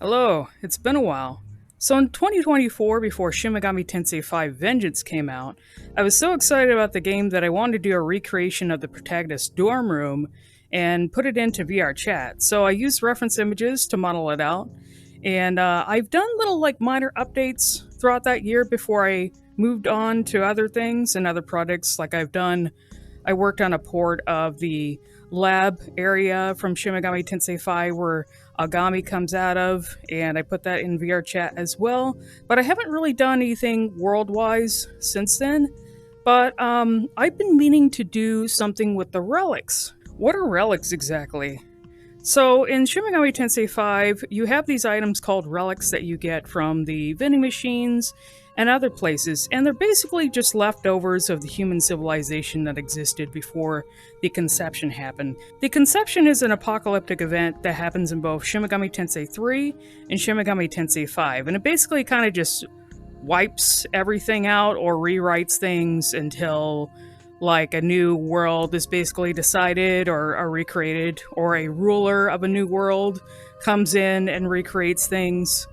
Hello, it's been a while. So in 2024, before Shin Megami Tensei 5 Vengeance came out, I was so excited about the game that I wanted to do a recreation of the protagonist's dorm room and put it into VR chat. So I used reference images to model it out, and I've done little minor updates throughout that year before I moved on to other things and other projects. I worked on a port of the lab area from Shin Megami Tensei 5 where Agami comes out of, and I put that in VR chat as well. But I haven't really done anything world-wise since then. But I've been meaning to do something with the relics. What are relics exactly? So in Shin Megami Tensei 5, you have these items called relics that you get from the vending machines and other places, and they're basically just leftovers of the human civilization that existed before the conception happened. The conception is an apocalyptic event that happens in both Shin Megami Tensei 3 and Shin Megami Tensei 5, and it basically kind of just wipes everything out or rewrites things until a new world is basically decided or recreated, or a ruler of a new world comes in and recreates things.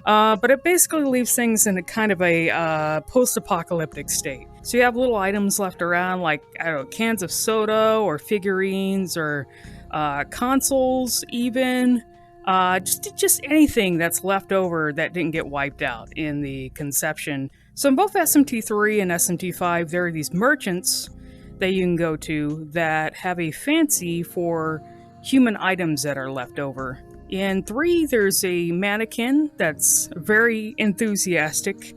But it basically leaves things in a kind of a post-apocalyptic state. So you have little items left around, like, I don't know, cans of soda or figurines or consoles, even. Just anything that's left over that didn't get wiped out in the conception. So in both SMT3 and SMT5, there are these merchants that you can go to that have a fancy for human items that are left over. In 3, there's a mannequin that's very enthusiastic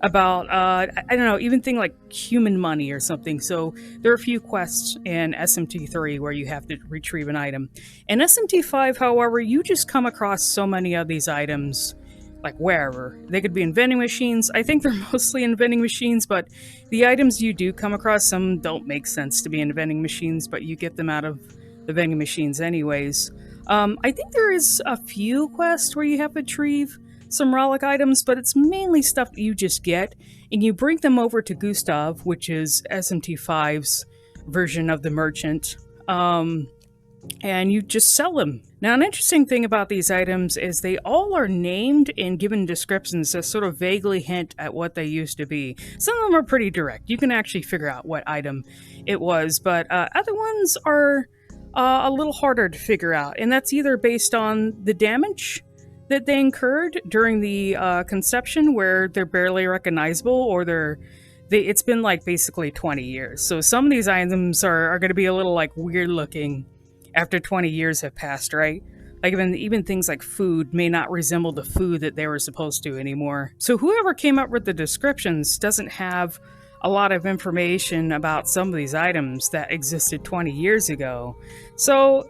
about, I don't know, even thing like human money or something. So there are a few quests in SMT3 where you have to retrieve an item. In SMT5, however, you just come across so many of these items, like wherever. They could be in vending machines. I think they're mostly in vending machines, but the items you do come across, some don't make sense to be in vending machines, but you get them out of the vending machines anyways. I think there is a few quests where you have to retrieve some relic items, but it's mainly stuff that you just get, and you bring them over to Gustav, which is SMT5's version of the merchant, and you just sell them. Now, an interesting thing about these items is they all are named and given descriptions that sort of vaguely hint at what they used to be. Some of them are pretty direct. You can actually figure out what item it was, but other ones are a little harder to figure out, and that's either based on the damage that they incurred during the conception, where they're barely recognizable, or it's been basically 20 years. So some of these items are going to be a little weird looking after 20 years have passed, right? Like even things like food may not resemble the food that they were supposed to anymore. So whoever came up with the descriptions doesn't have a lot of information about some of these items that existed 20 years ago. So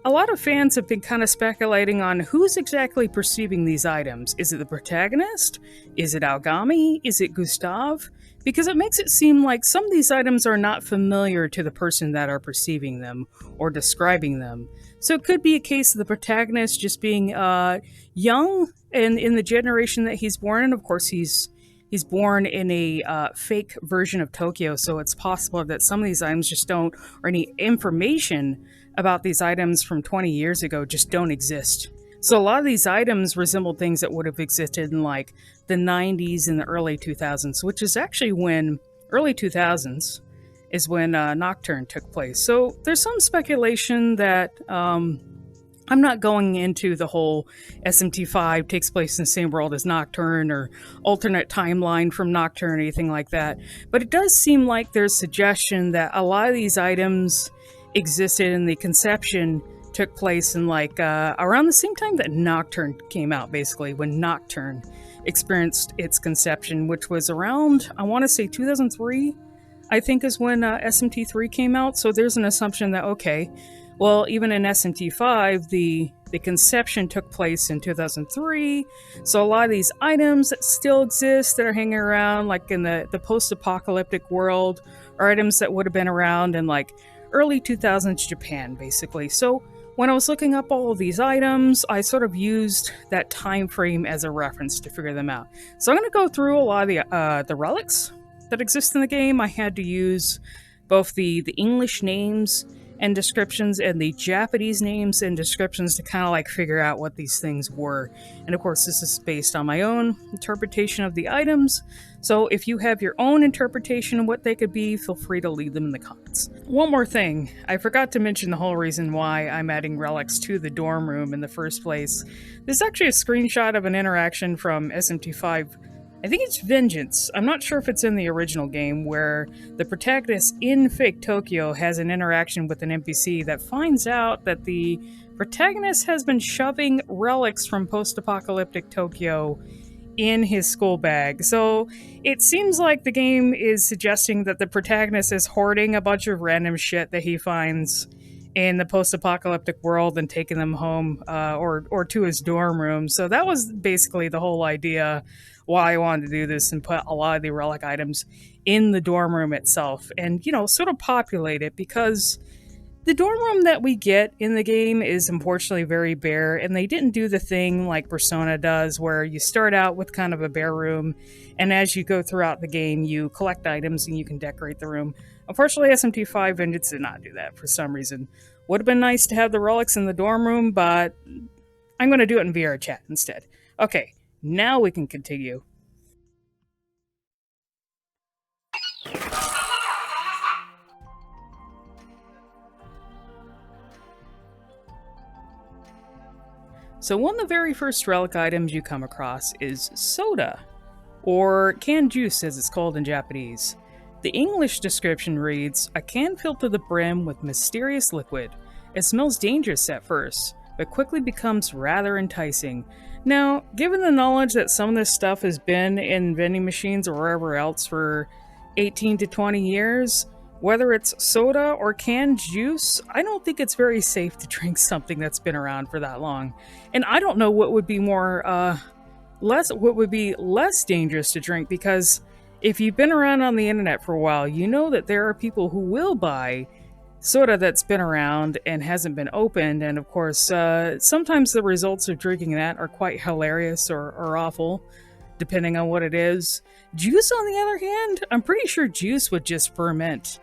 a lot of fans have been kind of speculating on who's exactly perceiving these items. Is it the protagonist? Is it Aogami? Is it Gustav? Because it makes it seem like some of these items are not familiar to the person that are perceiving them or describing them. So it could be a case of the protagonist just being young and in the generation that he's born in. Of course, he's born in a fake version of Tokyo, so it's possible that some of these items just don't, or any information about these items from 20 years ago just don't exist. So a lot of these items resemble things that would have existed in the 90s and the early 2000s, which is actually when, early 2000s, is when Nocturne took place. So there's some speculation that I'm not going into the whole SMT5 takes place in the same world as Nocturne or alternate timeline from Nocturne or anything like that. But it does seem like there's suggestion that a lot of these items existed in the conception took place in around the same time that Nocturne came out, basically, when Nocturne experienced its conception, which was around, I want to say 2003, I think is when SMT3 came out. So there's an assumption that, okay, well, even in SMT5, the conception took place in 2003, so a lot of these items that still exist that are hanging around, in the post-apocalyptic world, are items that would have been around in early 2000s Japan, basically. So when I was looking up all of these items, I sort of used that time frame as a reference to figure them out. So I'm going to go through a lot of the relics that exist in the game. I had to use both the English names and descriptions and the Japanese names and descriptions to kind of like figure out what these things were. And of course, this is based on my own interpretation of the items. So if you have your own interpretation of what they could be, feel free to leave them in the comments. One more thing, I forgot to mention the whole reason why I'm adding relics to the dorm room in the first place. This is actually a screenshot of an interaction from SMT5. I think it's Vengeance. I'm not sure if it's in the original game, where the protagonist in fake Tokyo has an interaction with an NPC that finds out that the protagonist has been shoving relics from post-apocalyptic Tokyo in his school bag. So it seems like the game is suggesting that the protagonist is hoarding a bunch of random shit that he finds in the post-apocalyptic world and taking them home or to his dorm room. So that was basically the whole idea why I wanted to do this and put a lot of the relic items in the dorm room itself and, you know, sort of populate it, because the dorm room that we get in the game is unfortunately very bare, and they didn't do the thing like Persona does where you start out with kind of a bare room, and as you go throughout the game you collect items and you can decorate the room. Unfortunately, SMT5 Vengeance did not do that for some reason. Would have been nice to have the relics in the dorm room, but I'm going to do it in VR chat instead. Okay, now we can continue. So one of the very first relic items you come across is soda, or canned juice as it's called in Japanese. The English description reads, "A can filled to the brim with mysterious liquid. It smells dangerous at first, but quickly becomes rather enticing." Now, given the knowledge that some of this stuff has been in vending machines or wherever else for 18 to 20 years, whether it's soda or canned juice, I don't think it's very safe to drink something that's been around for that long. And I don't know what would be less dangerous to drink, because if you've been around on the internet for a while, you know that there are people who will buy soda that's been around and hasn't been opened, and of course, sometimes the results of drinking that are quite hilarious or awful, depending on what it is. Juice, on the other hand, I'm pretty sure juice would just ferment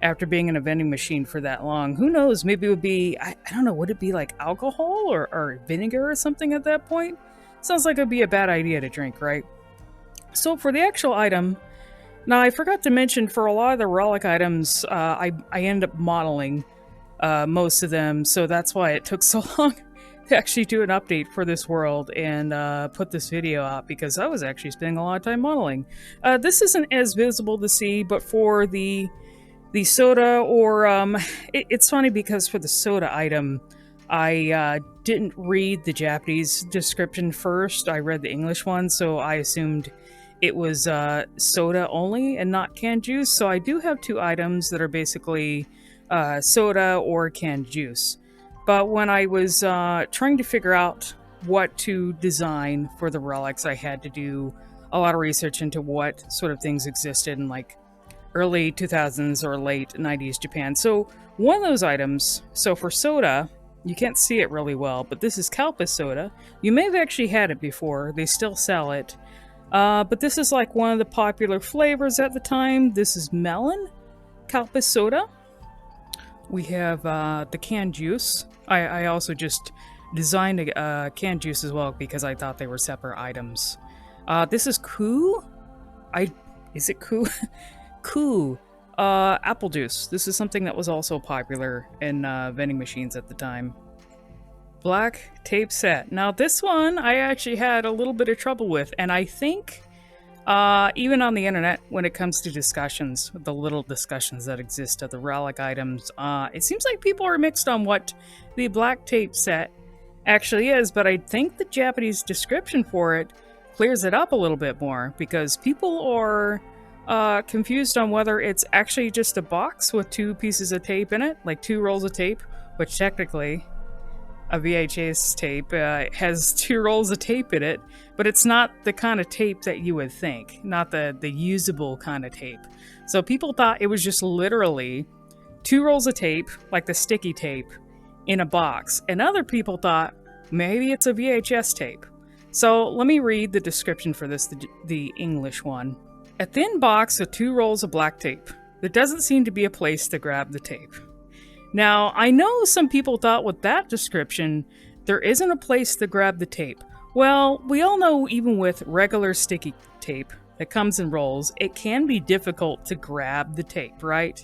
after being in a vending machine for that long. Who knows, maybe it would be, I don't know, would it be like alcohol or vinegar or something at that point? Sounds like it would be a bad idea to drink, right? So for the actual item, now I forgot to mention, for a lot of the relic items, I end up modeling most of them, so that's why it took so long to actually do an update for this world and put this video out, because I was actually spending a lot of time modeling. This isn't as visible to see, but for the soda, or it's funny because for the soda item, I didn't read the Japanese description first. I read the English one, so I assumed it was soda only and not canned juice. So I do have two items that are basically soda or canned juice. But when I was trying to figure out what to design for the relics, I had to do a lot of research into what sort of things existed in like early 2000s or late 90s Japan. So one of those items, so for soda, you can't see it really well, but this is Kalpa soda. You may have actually had it before. They still sell it. But this is like one of the popular flavors at the time. This is melon Kalpa soda. We have the canned juice. I also just designed a canned juice as well because I thought they were separate items. This is Koo. Is it Koo? Koo. Apple juice. This is something that was also popular in vending machines at the time. Black tape set. Now this one I actually had a little bit of trouble with, and I think even on the internet, when it comes to discussions, the little discussions that exist of the relic items, it seems like people are mixed on what the black tape set actually is, but I think the Japanese description for it clears it up a little bit more, because people are confused on whether it's actually just a box with two pieces of tape in it, like two rolls of tape, which technically a VHS tape has two rolls of tape in it, but it's not the kind of tape that you would think, not the usable kind of tape. So people thought it was just literally two rolls of tape, like the sticky tape, in a box, and other people thought maybe it's a VHS tape. So let me read the description for this, the English one. A thin box with two rolls of black tape. There doesn't seem to be a place to grab the tape. Now, I know some people thought with that description, there isn't a place to grab the tape. Well, we all know even with regular sticky tape that comes in rolls, it can be difficult to grab the tape, right?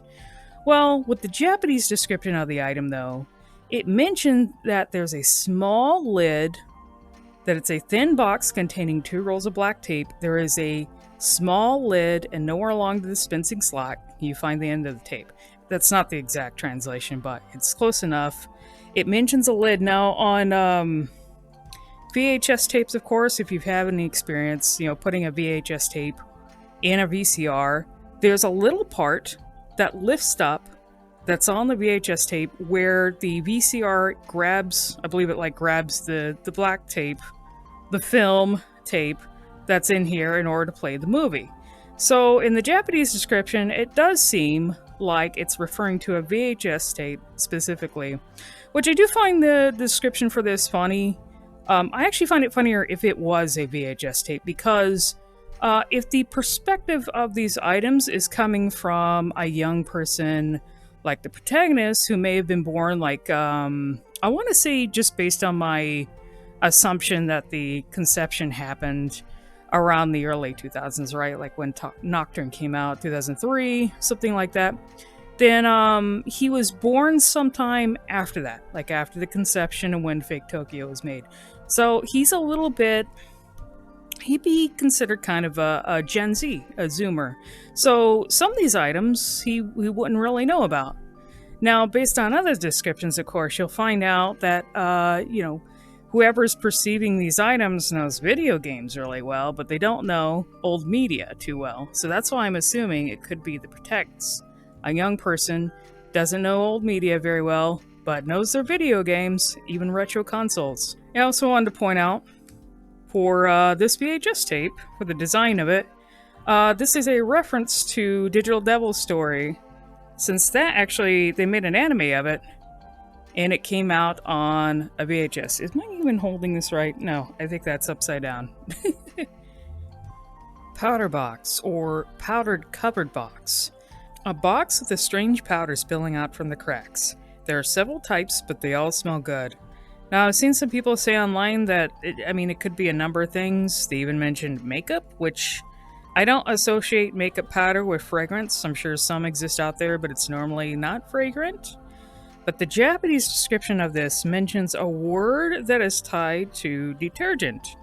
Well, with the Japanese description of the item, though, it mentioned that there's a small lid, that it's a thin box containing 2 rolls of black tape. There is a small lid, and nowhere along the dispensing slot can you find the end of the tape. That's not the exact translation, but it's close enough. It mentions a lid. Now, on VHS tapes, of course, if you've had any experience, putting a VHS tape in a VCR, there's a little part that lifts up that's on the VHS tape where the VCR grabs, I believe it grabs the black tape, the film tape that's in here in order to play the movie. So in the Japanese description, it does seem like it's referring to a VHS tape specifically, which I do find the description for this funny. I actually find it funnier if it was a VHS tape, because if the perspective of these items is coming from a young person like the protagonist, who may have been born I want to say, just based on my assumption that the conception happened around the early 2000s, right? Like when Nocturne came out, 2003, something like that. Then he was born sometime after that, like after the conception and when Fake Tokyo was made. So he's a little bit, he'd be considered kind of a Gen Z, a Zoomer. So some of these items he wouldn't really know about. Now, based on other descriptions, of course, you'll find out that, whoever's perceiving these items knows video games really well, but they don't know old media too well. So that's why I'm assuming it could be the protagonist. A young person doesn't know old media very well, but knows their video games, even retro consoles. I also wanted to point out, for this VHS tape, for the design of it, this is a reference to Digital Devil's story, since that actually, they made an anime of it, and it came out on a VHS. Is mine even holding this right? No, I think that's upside down. Powder box, or powdered covered box. A box with a strange powder spilling out from the cracks. There are several types, but they all smell good. Now, I've seen some people say online that, it could be a number of things. They even mentioned makeup, which I don't associate makeup powder with fragrance. I'm sure some exist out there, but it's normally not fragrant. But the Japanese description of this mentions a word that is tied to detergent.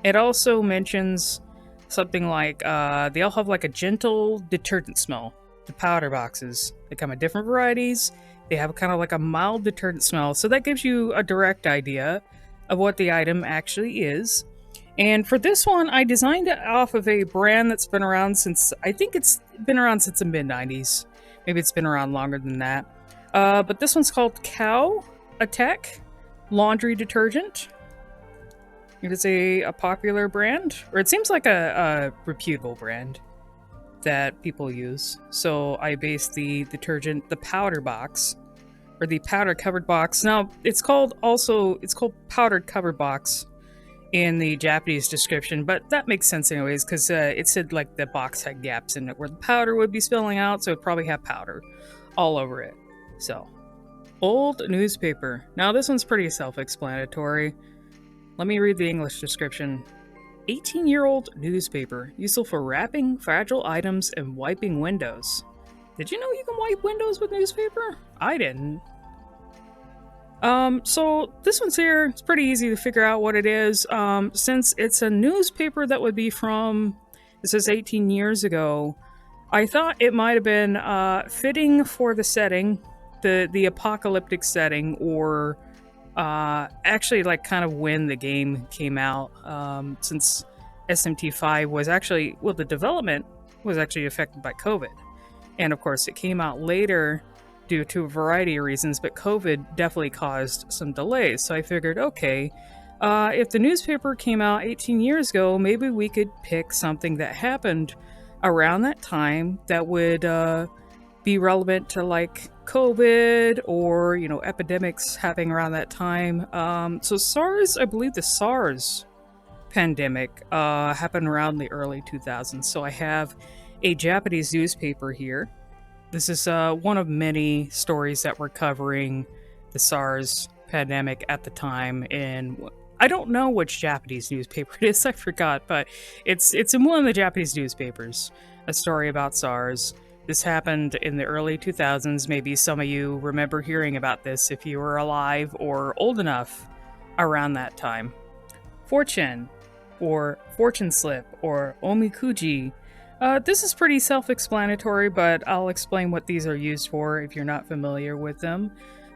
It also mentions something like, they all have like a gentle detergent smell. The powder boxes, they come in different varieties. They have kind of like a mild detergent smell. So that gives you a direct idea of what the item actually is. And for this one, I designed it off of a brand that's been around since, I think it's been around since the mid-90s. Maybe it's been around longer than that. But this one's called Cow Attack Laundry Detergent. It is a popular brand, or it seems like a reputable brand that people use. So I based the detergent, the powder box, or the powder covered box. Now, it's called powdered covered box in the Japanese description, but that makes sense anyways, because it said like the box had gaps in it where the powder would be spilling out, so it'd probably have powder all over it. So, old newspaper. Now this one's pretty self-explanatory. Let me read the English description. 18-year-old newspaper, useful for wrapping fragile items and wiping windows. Did you know you can wipe windows with newspaper? I didn't. So this one's here. It's pretty easy to figure out what it is. Since it's a newspaper that would be from, this is 18 years ago, I thought it might have been fitting for the setting, the apocalyptic setting, or actually like kind of when the game came out, since SMT5 was actually, well, the development was actually affected by COVID. And of course it came out later due to a variety of reasons, but COVID definitely caused some delays. So I figured, okay, if the newspaper came out 18 years ago, maybe we could pick something that happened around that time that would be relevant to like COVID or, epidemics happening around that time. So SARS, I believe the SARS pandemic happened around the early 2000s. So I have a Japanese newspaper here. This is one of many stories that were covering the SARS pandemic at the time. And I don't know which Japanese newspaper it is. I forgot, but it's in one of the Japanese newspapers. A story about SARS. This happened in the early 2000s. Maybe some of you remember hearing about this if you were alive or old enough around that time. Fortune, or fortune slip, or omikuji. This is pretty self-explanatory, but I'll explain what these are used for if you're not familiar with them.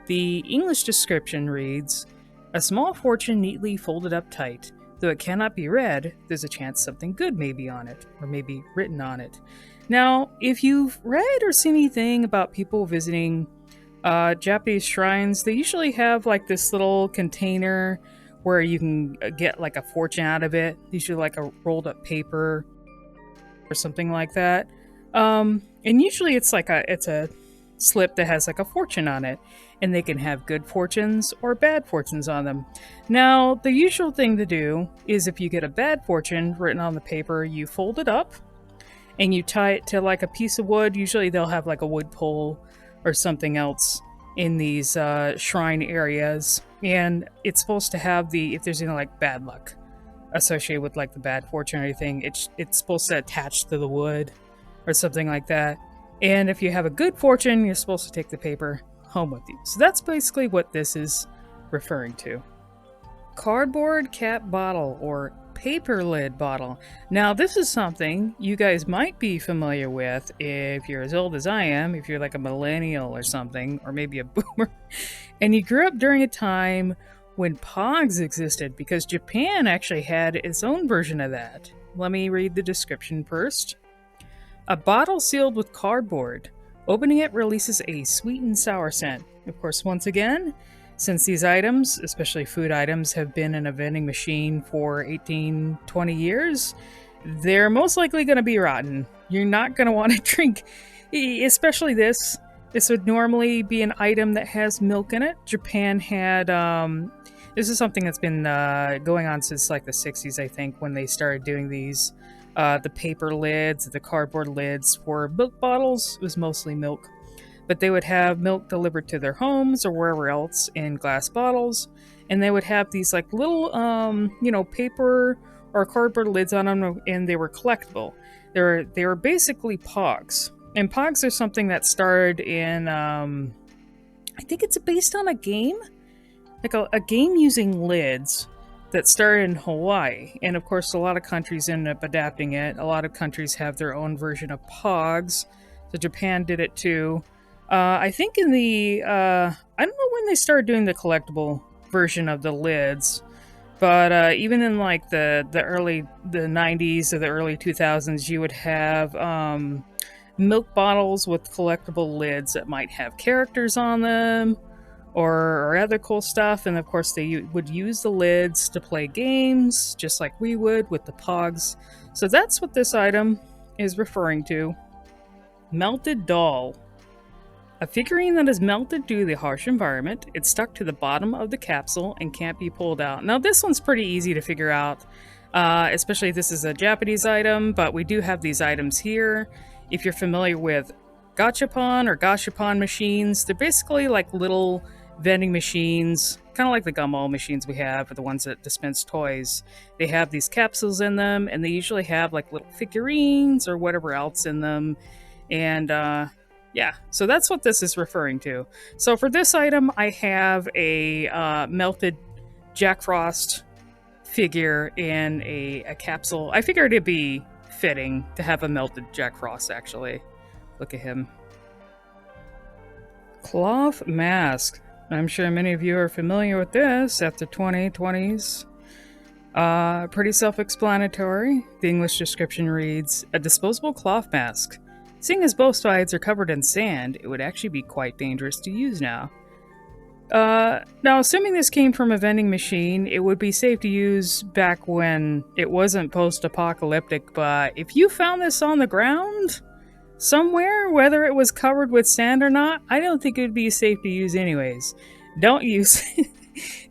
The English description reads, "A small fortune neatly folded up tight. Though it cannot be read, there's a chance something good may be on it, or may be written on it." Now, if you've read or seen anything about people visiting Japanese shrines, they usually have like this little container where you can get like a fortune out of it, usually like a rolled up paper or something like that. And usually it's a slip that has like a fortune on it, and they can have good fortunes or bad fortunes on them. Now, the usual thing to do is if you get a bad fortune written on the paper, you fold it up and you tie it to like a piece of wood. Usually they'll have like a wood pole or something else in these shrine areas, and it's supposed to have if there's any like bad luck associated with like the bad fortune or anything, it's supposed to attach to the wood or something like that. And if you have a good fortune, you're supposed to take the paper home with you. So that's basically what this is referring to. Cardboard cap bottle, or paper lid bottle. Now, this is something you guys might be familiar with if you're as old as I am, if you're like a millennial or something, or maybe a boomer, and you grew up during a time when Pogs existed, because Japan actually had its own version of that. Let me read the description first. "A bottle sealed with cardboard. Opening it releases a sweet and sour scent." Of course, once again, since these items, especially food items, have been in a vending machine for 18, 20 years, they're most likely going to be rotten. You're not going to want to drink, especially this. This would normally be an item that has milk in it. Japan had, this is something that's been going on since like the 60s, I think, when they started doing these. The paper lids, the cardboard lids for milk bottles. It was mostly milk. But they would have milk delivered to their homes or wherever else in glass bottles. And they would have these like little, paper or cardboard lids on them, and they were collectible. They were basically Pogs. And Pogs are something that started in, I think it's based on a game? Like a game using lids that started in Hawaii. And of course, a lot of countries ended up adapting it. A lot of countries have their own version of Pogs. So Japan did it too. I think in the, I don't know when they started doing the collectible version of the lids, but even in like the 90s or the early 2000s, you would have milk bottles with collectible lids that might have characters on them or other cool stuff. And of course, they would use the lids to play games, just like we would with the Pogs. So that's what this item is referring to. Melted doll. A figurine that is melted due to the harsh environment. It's stuck to the bottom of the capsule and can't be pulled out. Now, this one's pretty easy to figure out, especially if this is a Japanese item, but we do have these items here. If you're familiar with gachapon or gashapon machines, they're basically like little vending machines, kind of like the gumball machines we have, or the ones that dispense toys. They have these capsules in them, and they usually have like little figurines or whatever else in them. And yeah, so that's what this is referring to. So for this item, I have a melted Jack Frost figure in a capsule. I figured it'd be fitting to have a melted Jack Frost, actually. Look at him. Cloth mask. I'm sure many of you are familiar with this after 2020s. Pretty self-explanatory. The English description reads, "A disposable cloth mask. Seeing as both sides are covered in sand, it would actually be quite dangerous to use now." Now, assuming this came from a vending machine, it would be safe to use back when it wasn't post-apocalyptic, but if you found this on the ground somewhere, whether it was covered with sand or not, I don't think it would be safe to use anyways. Don't use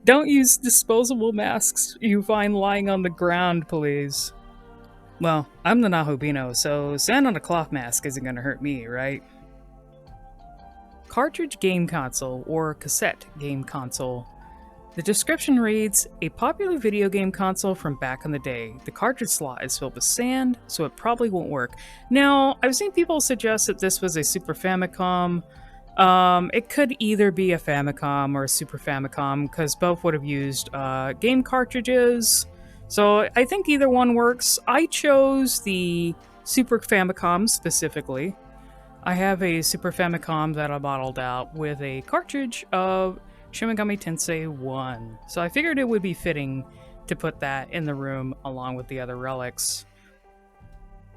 don't use disposable masks you find lying on the ground, please. Well, I'm the Nahubino, so sand on a cloth mask isn't gonna hurt me, right? Cartridge game console or cassette game console. The description reads, a popular video game console from back in the day. The cartridge slot is filled with sand, so it probably won't work. Now, I've seen people suggest that this was a Super Famicom. It could either be a Famicom or a Super Famicom, because both would have used game cartridges. So I think either one works. I chose the Super Famicom specifically. I have a Super Famicom that I modeled out with a cartridge of Shin Megami Tensei 1. So I figured it would be fitting to put that in the room along with the other relics.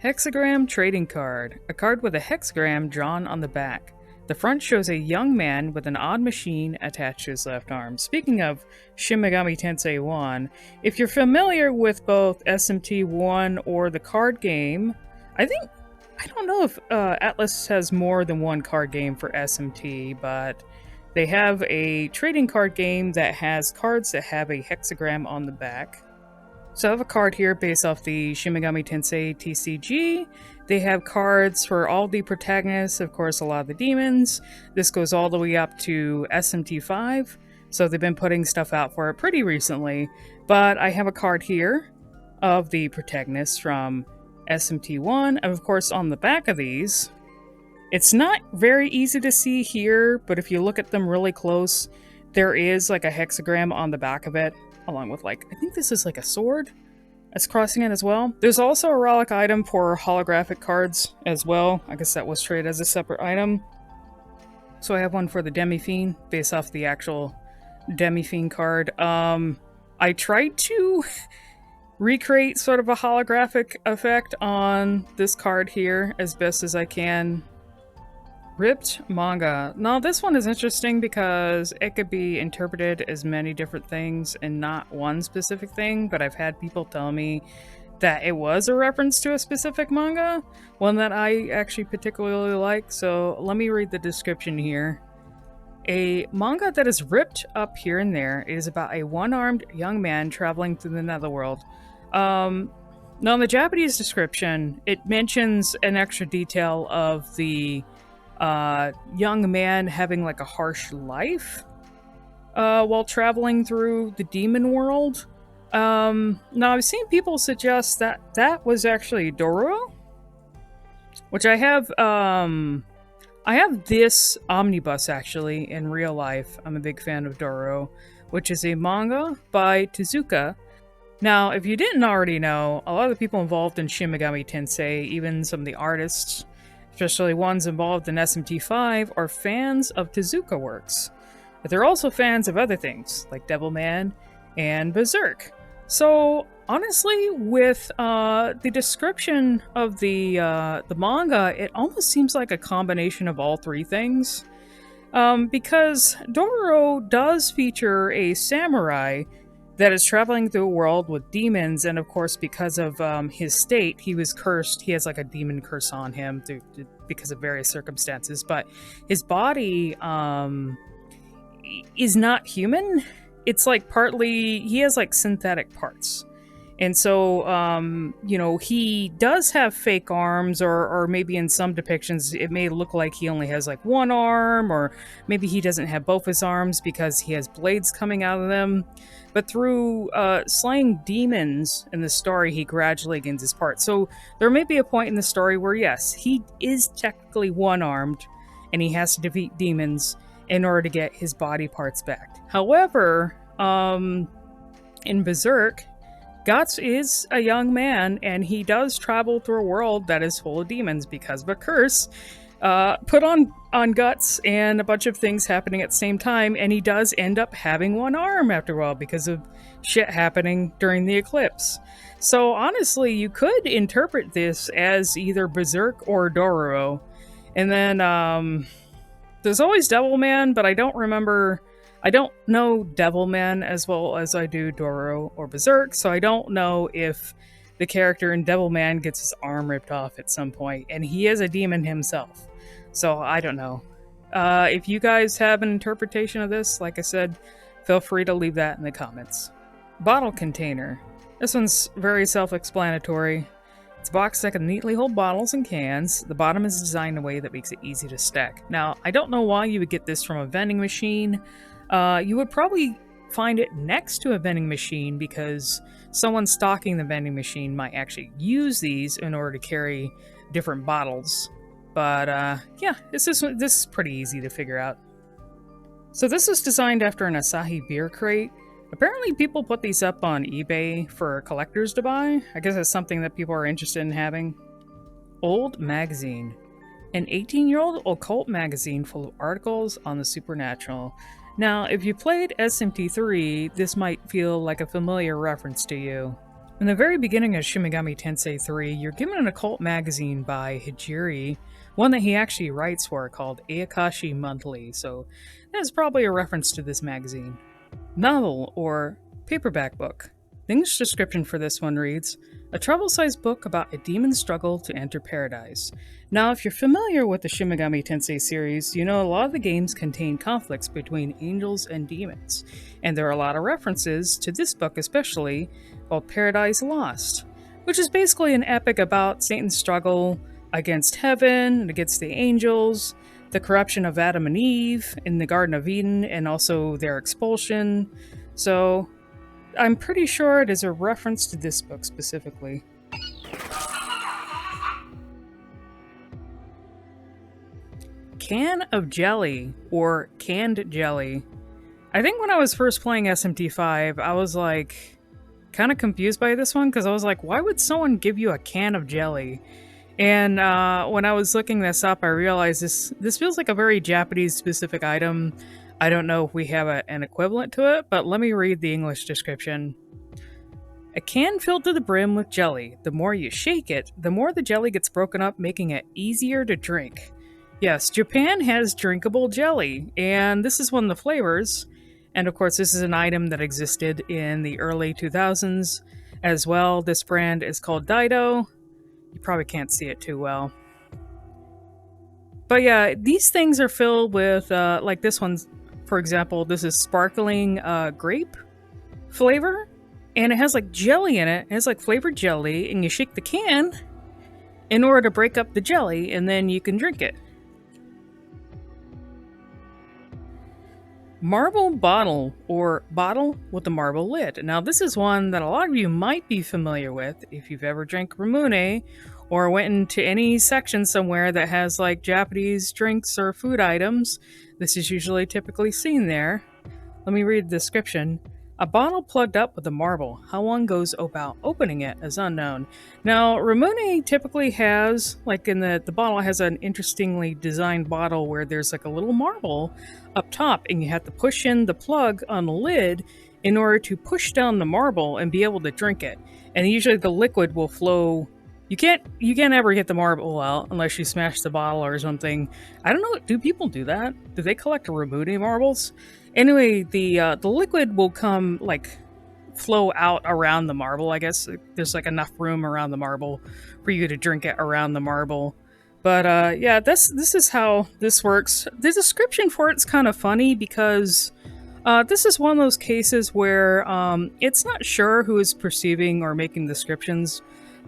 Hexagram trading card. A card with a hexagram drawn on the back. The front shows a young man with an odd machine attached to his left arm. Speaking of Shin Megami Tensei 1, if you're familiar with both SMT1 or the card game, I don't know if Atlas has more than one card game for SMT, but they have a trading card game that has cards that have a hexagram on the back. So I have a card here based off the Shin Megami Tensei TCG. They have cards for all the protagonists, of course a lot of the demons. This goes all the way up to SMT5, so they've been putting stuff out for it pretty recently. But I have a card here of the protagonists from SMT1, and of course on the back of these, it's not very easy to see here, but if you look at them really close, there is like a hexagram on the back of it, along with like, I think this is like a sword that's crossing it as well. There's also a relic item for holographic cards as well. I guess that was traded as a separate item. So I have one for the Demi-Fiend, based off the actual Demi-Fiend card. I tried to recreate sort of a holographic effect on this card here as best as I can. Ripped manga. Now this one is interesting because it could be interpreted as many different things and not one specific thing, but I've had people tell me that it was a reference to a specific manga, one that I actually particularly like, so let me read the description here. A manga that is ripped up here and there. It is about a one-armed young man traveling through the netherworld. Now in the Japanese description, it mentions an extra detail of the young man having like a harsh life while traveling through the demon world. Now I've seen people suggest that that was actually Doro, which I have this omnibus actually in real life. I'm a big fan of Doro, which is a manga by Tezuka. Now, if you didn't already know, a lot of the people involved in Shin Megami Tensei, even some of the artists, especially ones involved in SMT5, are fans of Tezuka works. But they're also fans of other things, like Devilman and Berserk. So, honestly, with the description of the manga, it almost seems like a combination of all three things. Because Doro does feature a samurai that is traveling through a world with demons, and of course because of his state, he was cursed. He has like a demon curse on him because of various circumstances, but his body is not human. It's like partly, he has like synthetic parts. And so, you know, he does have fake arms, or maybe in some depictions it may look like he only has like one arm, or maybe he doesn't have both his arms because he has blades coming out of them. But through slaying demons in the story, he gradually gains his parts. So there may be a point in the story where, yes, he is technically one-armed, and he has to defeat demons in order to get his body parts back. However, in Berserk, Guts is a young man, and he does travel through a world that is full of demons because of a curse put on Guts, and a bunch of things happening at the same time, and he does end up having one arm after a while because of shit happening during the eclipse. So honestly, you could interpret this as either Berserk or Dororo. And then there's always Devilman, but I don't know Devilman as well as I do Doro or Berserk, so I don't know if the character in Devilman gets his arm ripped off at some point, and he is a demon himself. So I don't know. If you guys have an interpretation of this, like I said, feel free to leave that in the comments. Bottle container. This one's very self-explanatory. It's a box that can neatly hold bottles and cans. The bottom is designed in a way that makes it easy to stack. Now, I don't know why you would get this from a vending machine. You would probably find it next to a vending machine because someone stocking the vending machine might actually use these in order to carry different bottles. But yeah, this is pretty easy to figure out. So this is designed after an Asahi beer crate. Apparently people put these up on eBay for collectors to buy. I guess it's something that people are interested in having. Old Magazine. An 18-year-old occult magazine full of articles on the supernatural. Now, if you played SMT3, this might feel like a familiar reference to you. In the very beginning of Shin Megami Tensei 3, you're given an occult magazine by Hijiri, one that he actually writes for called Ayakashi Monthly, so that's probably a reference to this magazine. Novel, or paperback book. The English description for this one reads, a travel-sized book about a demon's struggle to enter paradise. Now, if you're familiar with the Shin Megami Tensei series, you know a lot of the games contain conflicts between angels and demons, and there are a lot of references to this book especially, called Paradise Lost, which is basically an epic about Satan's struggle against heaven and against the angels, the corruption of Adam and Eve in the Garden of Eden, and also their expulsion. So I'm pretty sure it is a reference to this book specifically. Can of jelly, or canned jelly. I think when I was first playing SMT5, I was like kind of confused by this one because I was like, why would someone give you a can of jelly? And when I was looking this up, I realized this feels like a very Japanese-specific item. I don't know if we have an equivalent to it, but let me read the English description. A can filled to the brim with jelly. The more you shake it, the more the jelly gets broken up, making it easier to drink. Yes, Japan has drinkable jelly, and this is one of the flavors. And of course, this is an item that existed in the early 2000s as well. This brand is called Dido. You probably can't see it too well. But yeah, these things are filled with, like this one, for example, this is sparkling grape flavor. And it has like jelly in it. It has like flavored jelly. And you shake the can in order to break up the jelly. And then you can drink it. Marble bottle, or bottle with a marble lid. Now this is one that a lot of you might be familiar with if you've ever drank Ramune or went into any section somewhere that has like Japanese drinks or food items. This is usually typically seen there. Let me read the description. A bottle plugged up with a marble. How one goes about opening it is unknown. Now, Ramune typically has, like in the bottle has an interestingly designed bottle where there's like a little marble up top and you have to push in the plug on the lid in order to push down the marble and be able to drink it. And usually the liquid will flow. You can't ever get the marble out unless you smash the bottle or something. I don't know, do people do that? Do they collect Ramune marbles? Anyway, the liquid will come, like, flow out around the marble, I guess. There's, like, enough room around the marble for you to drink it around the marble. But, yeah, this is how this works. The description for it's kind of funny because this is one of those cases where it's not sure who is perceiving or making descriptions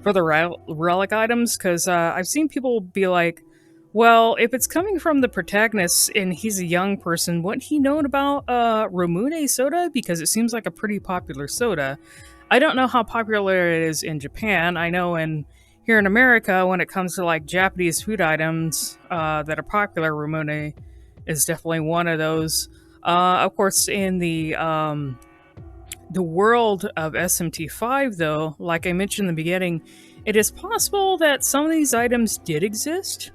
for the relic items, because I've seen people be like, well, if it's coming from the protagonist and he's a young person, wouldn't he know about Ramune soda? Because it seems like a pretty popular soda. I don't know how popular it is in Japan. I know here in America, when it comes to like Japanese food items that are popular, Ramune is definitely one of those. Of course, in the world of SMT5, though, like I mentioned in the beginning, it is possible that some of these items did exist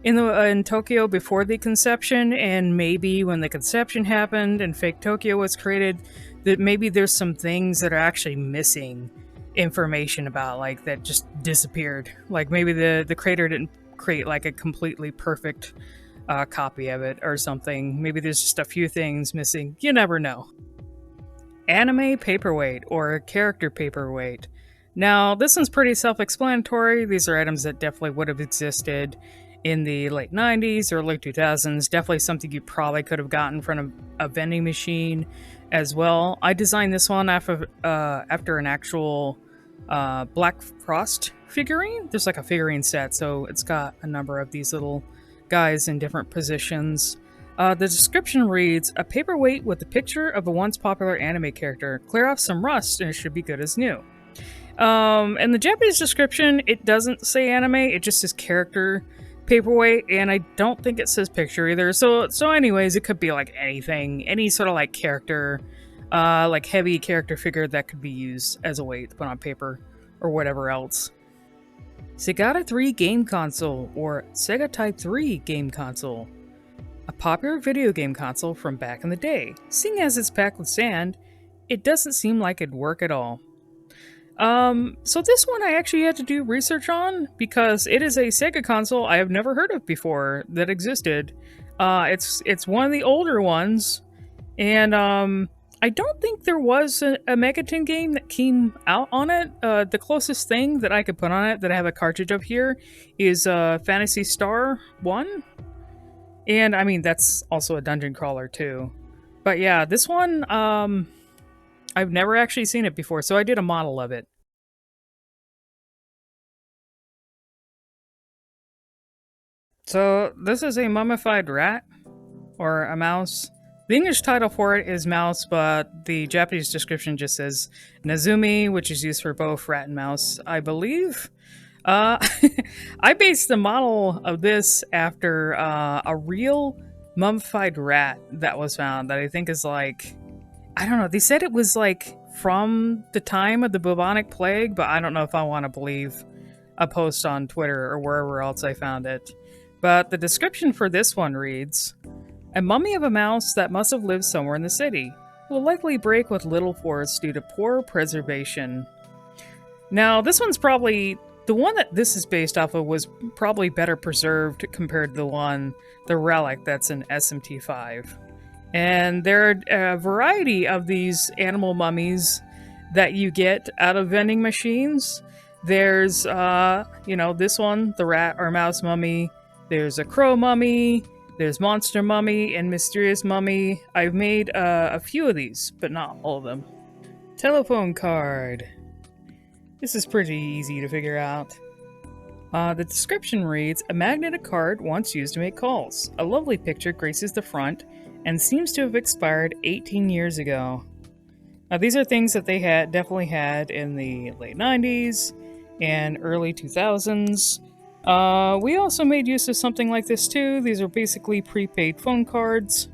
in Tokyo before the conception, and maybe when the conception happened and fake Tokyo was created, that maybe there's some things that are actually missing information about, like that just disappeared. Like maybe the creator didn't create like a completely perfect copy of it or something. Maybe there's just a few things missing. You never know. Anime Paperweight, or character paperweight. Now, this one's pretty self-explanatory. These are items that definitely would have existed in the late 90s, early 2000s. Definitely something you probably could have gotten from a vending machine as well. I designed this one after an actual Black Frost figurine. There's like a figurine set, so it's got a number of these little guys in different positions. The description reads, a paperweight with a picture of a once popular anime character. Clear off some rust and it should be good as new. In the Japanese description, it doesn't say anime, it just says character paperweight, and I don't think it says picture either. So anyways, it could be like anything, any sort of like character, like heavy character figure that could be used as a weight to put on paper or whatever else. Segata 3 game console, or Sega Type 3 game console. A popular video game console from back in the day. Seeing as it's packed with sand, it doesn't seem like it'd work at all. So this one I actually had to do research on because it is a Sega console I have never heard of before that existed. It's one of the older ones, and I don't think there was a Megaton game that came out on it. The closest thing that I could put on it that I have a cartridge of here is Phantasy Star 1. And I mean, that's also a dungeon crawler too. But yeah, this one, I've never actually seen it before, so I did a model of it. So this is a mummified rat, or a mouse. The English title for it is mouse, but the Japanese description just says Nazumi, which is used for both rat and mouse, I believe. I based the model of this after a real mummified rat that was found that I think is like, I don't know, they said it was like from the time of the bubonic plague, but I don't know if I want to believe a post on Twitter or wherever else I found it. But the description for this one reads, a mummy of a mouse that must have lived somewhere in the city will likely break with little force due to poor preservation. Now, this one's probably, the one that this is based off of was probably better preserved compared to the Relic that's in SMT5. And there are a variety of these animal mummies that you get out of vending machines. There's, this one, the rat or mouse mummy. There's a crow mummy. There's monster mummy and mysterious mummy. I've made a few of these, but not all of them. Telephone card. This is pretty easy to figure out. The description reads, a magnetic card once used to make calls. A lovely picture graces the front and seems to have expired 18 years ago. Now, these are things that they definitely had in the late 90s and early 2000s. We also made use of something like this too. These are basically prepaid phone cards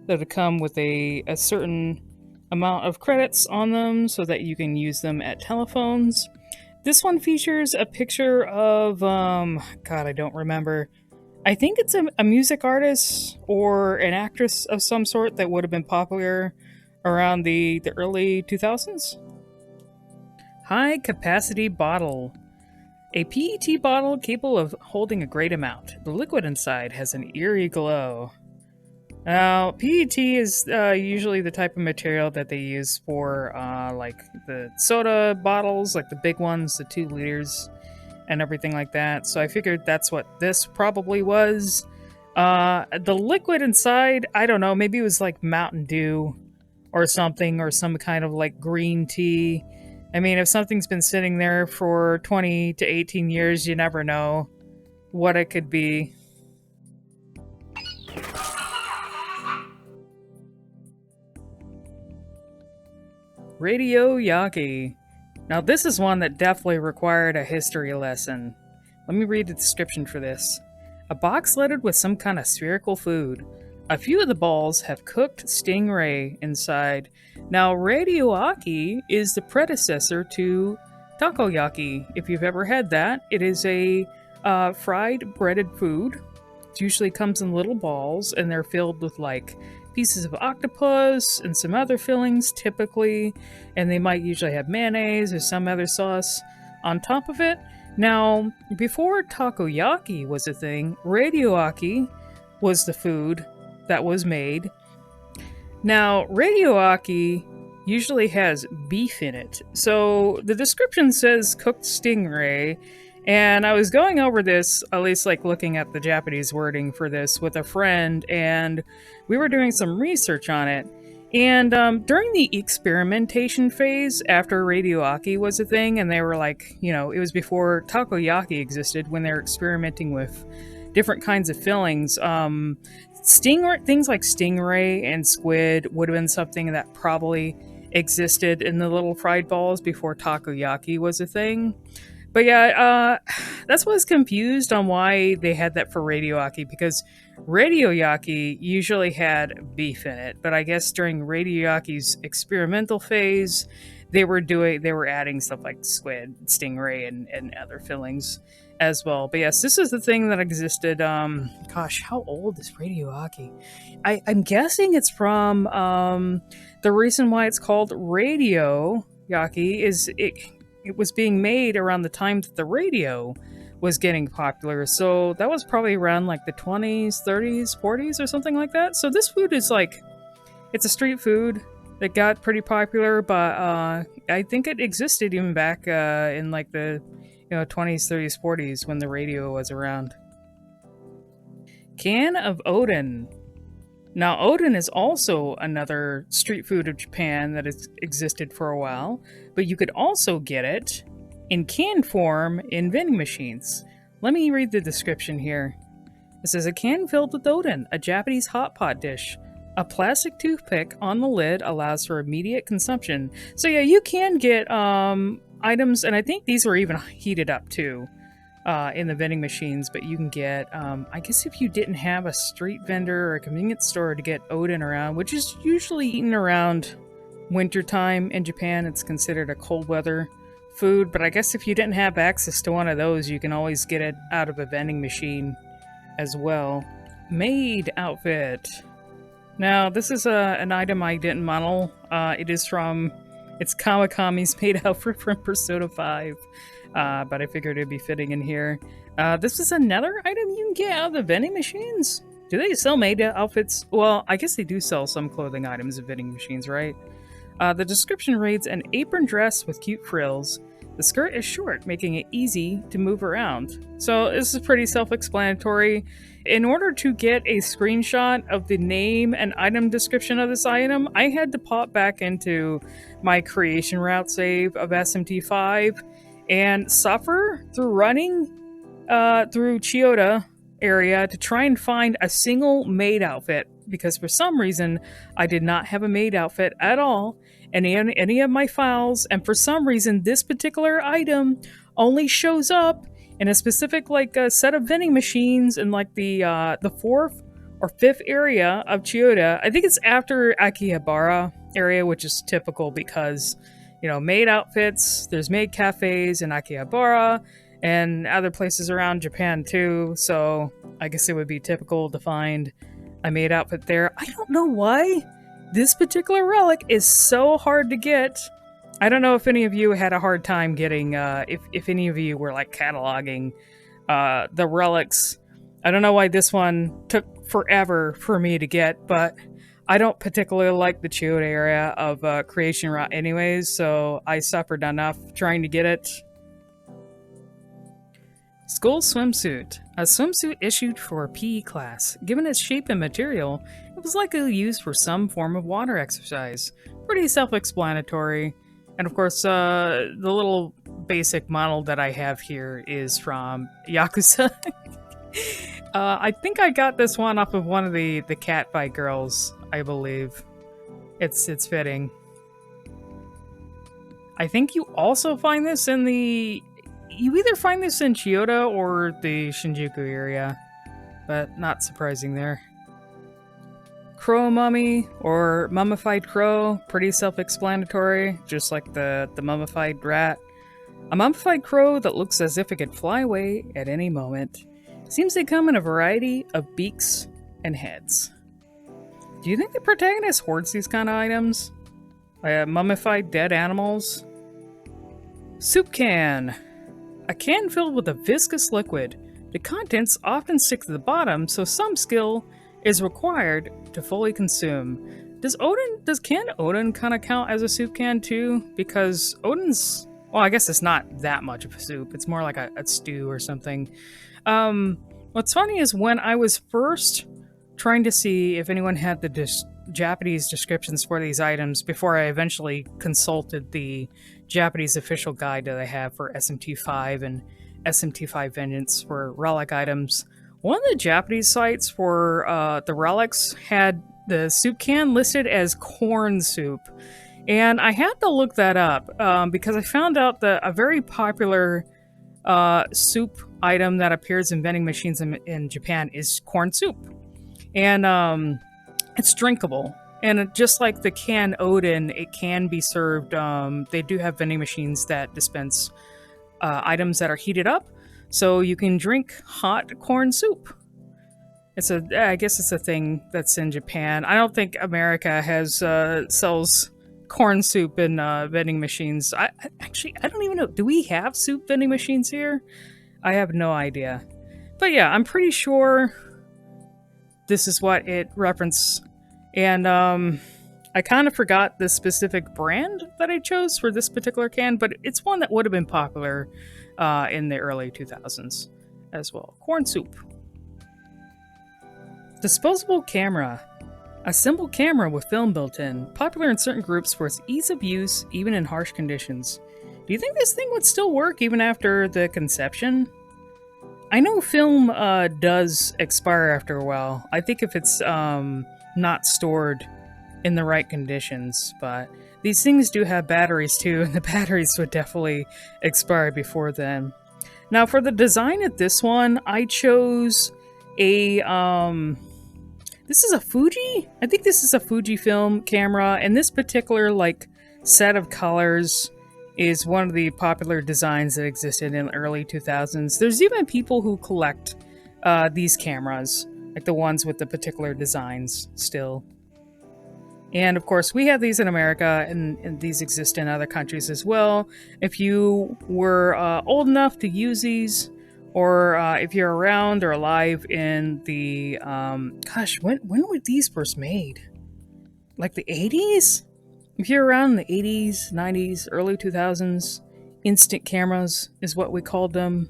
that would come with a certain amount of credits on them so that you can use them at telephones. This one features a picture of, God, I don't remember. I think it's a music artist or an actress of some sort that would have been popular around the early 2000s. High capacity bottle. A PET bottle capable of holding a great amount. The liquid inside has an eerie glow. Now, PET is usually the type of material that they use for like the soda bottles, like the big ones, the 2 liters, and everything like that. So I figured that's what this probably was. The liquid inside, I don't know, maybe it was like Mountain Dew or something, or some kind of like green tea. I mean, if something's been sitting there for 20 to 18 years, you never know what it could be. Radio-yaki. Now this is one that definitely required a history lesson. Let me read the description for this. A box littered with some kind of spherical food. A few of the balls have cooked stingray inside. Now radio-yaki is the predecessor to takoyaki. If you've ever had that, it is a fried breaded food. It usually comes in little balls and they're filled with like pieces of octopus and some other fillings typically, and they might usually have mayonnaise or some other sauce on top of it. Now, before takoyaki was a thing, radio-yaki was the food that was made. Now, radio-yaki usually has beef in it. So the description says cooked stingray, and I was going over this, at least like looking at the Japanese wording for this with a friend, and we were doing some research on it. And during the experimentation phase, after Radio-yaki was a thing, and they were like, it was before takoyaki existed, when they were experimenting with different kinds of fillings. Things like stingray and squid would have been something that probably existed in the little fried balls before takoyaki was a thing. But yeah, that's what I was confused on why they had that for Radio-yaki, because Radio-yaki usually had beef in it, but I guess during Radio-yaki's experimental phase, they were adding stuff like squid, stingray, and other fillings as well. But yes, this is the thing that existed. Gosh, how old is Radio-yaki? I'm guessing it's from the reason why it's called Radio-yaki is it was being made around the time that the radio was getting popular. So that was probably around like the 20s, 30s, 40s or something like that. So this food is like, it's a street food that got pretty popular, but I think it existed even back in like the 20s, 30s, 40s when the radio was around. Can of Oden. Now, Oden is also another street food of Japan that has existed for a while, but you could also get it in canned form in vending machines. Let me read the description here. It says, a can filled with Oden, a Japanese hot pot dish. A plastic toothpick on the lid allows for immediate consumption. So yeah, you can get items, and I think these were even heated up too. In the vending machines, but you can get, I guess if you didn't have a street vendor or a convenience store to get Oden around, which is usually eaten around wintertime in Japan, it's considered a cold weather food, but I guess if you didn't have access to one of those, you can always get it out of a vending machine as well. Maid Outfit. Now, this is an item I didn't model. It's Kawakami's Maid Outfit from Persona 5. But I figured it'd be fitting in here. This is another item you can get out of the vending machines. Do they sell maid outfits? Well, I guess they do sell some clothing items at vending machines, right? The description reads, an apron dress with cute frills. The skirt is short, making it easy to move around. So this is pretty self-explanatory. In order to get a screenshot of the name and item description of this item, I had to pop back into my creation route save of SMT5 and suffer through running through Chiyoda area to try and find a single maid outfit, because for some reason I did not have a maid outfit at all in any of my files, and for some reason this particular item only shows up in a specific set of vending machines in like the fourth or fifth area of Chiyoda. I think it's after Akihabara area, which is typical because maid outfits, there's maid cafes in Akihabara and other places around Japan too, so I guess it would be typical to find a maid outfit there. I don't know why this particular relic is so hard to get. I don't know if any of you had a hard time getting, if any of you were like cataloging the relics. I don't know why this one took forever for me to get, but I don't particularly like the Chiyoda area of Creation Route anyways, so I suffered enough trying to get it. School Swimsuit. A swimsuit issued for a PE class. Given its shape and material, it was likely used for some form of water exercise. Pretty self-explanatory. And of course, the little basic model that I have here is from Yakuza. I think I got this one off of one of the Cat Fight girls, I believe. It's fitting. I think you also find this in you either find this in Chiyoda or the Shinjuku area, but not surprising there. Crow Mummy or Mummified Crow, pretty self-explanatory, just like the mummified rat. A mummified crow that looks as if it could fly away at any moment. Seems they come in a variety of beaks and heads. Do you think the protagonist hoards these kind of items? Mummified dead animals? Soup can. A can filled with a viscous liquid. The contents often stick to the bottom, so some skill is required to fully consume. Does can Oden kind of count as a soup can too? Because Oden's, well, I guess it's not that much of a soup. It's more like a stew or something. What's funny is when I was first trying to see if anyone had the Japanese descriptions for these items before I eventually consulted the Japanese official guide that I have for SMT5 and SMT5 Vengeance for relic items. One of the Japanese sites for the relics had the soup can listed as corn soup. And I had to look that up because I found out that a very popular soup item that appears in vending machines in Japan is corn soup. And it's drinkable. And just like the can Oden, it can be served. They do have vending machines that dispense items that are heated up, so you can drink hot corn soup. I guess it's a thing that's in Japan. I don't think America has sells corn soup in vending machines. I don't even know. Do we have soup vending machines here? I have no idea. But yeah, I'm pretty sure this is what it referenced. And I kind of forgot the specific brand that I chose for this particular can, but it's one that would have been popular in the early 2000s as well. Corn soup. Disposable camera. A simple camera with film built in, popular in certain groups for its ease of use, even in harsh conditions. Do you think this thing would still work even after the conception? I know film does expire after a while. I think if it's not stored in the right conditions, but these things do have batteries too, and the batteries would definitely expire before then. Now for the design of this one, I chose a this is a Fuji? I think this is a Fujifilm camera, and this particular set of colors is one of the popular designs that existed in the early 2000s. There's even people who collect these cameras, like the ones with the particular designs still. And of course, we have these in America, and these exist in other countries as well. If you were old enough to use these, or if you're around or alive in the, when were these first made? Like the 80s? If you're around in the 80s, 90s, early 2000s, instant cameras is what we called them.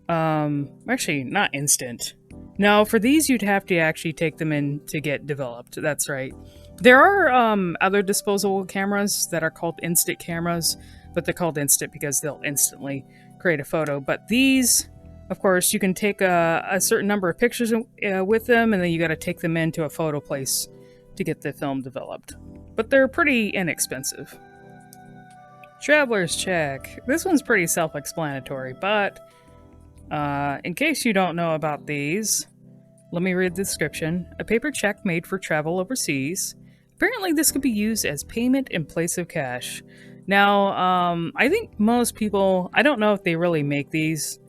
Actually, not instant. No, for these you'd have to actually take them in to get developed. That's right. There are other disposable cameras that are called instant cameras, but they're called instant because they'll instantly create a photo. But these, of course, you can take a certain number of pictures with them, and then you got to take them into a photo place to get the film developed. But they're pretty inexpensive. Traveler's check. This one's pretty self-explanatory, but in case you don't know about these, let me read the description. A paper check made for travel overseas. Apparently this could be used as payment in place of cash. Now, I think most people, I don't know if they really make these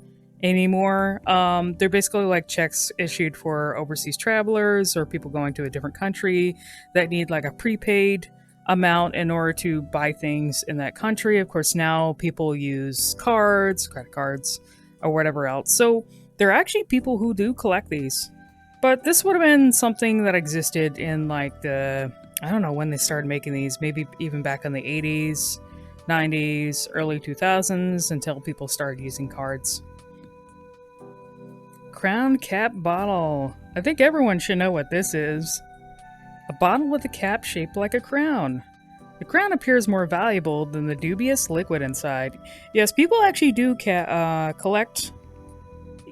anymore. They're basically like checks issued for overseas travelers or people going to a different country that need like a prepaid amount in order to buy things in that country. Of course, now people use cards, credit cards, or whatever else. So there are actually people who do collect these. But this would have been something that existed in like the, I don't know when they started making these, maybe even back in the 80s, 90s, early 2000s, until people started using cards. Crown cap bottle. I think everyone should know what this is. A bottle with a cap shaped like a crown. The crown appears more valuable than the dubious liquid inside. Yes, people actually do collect.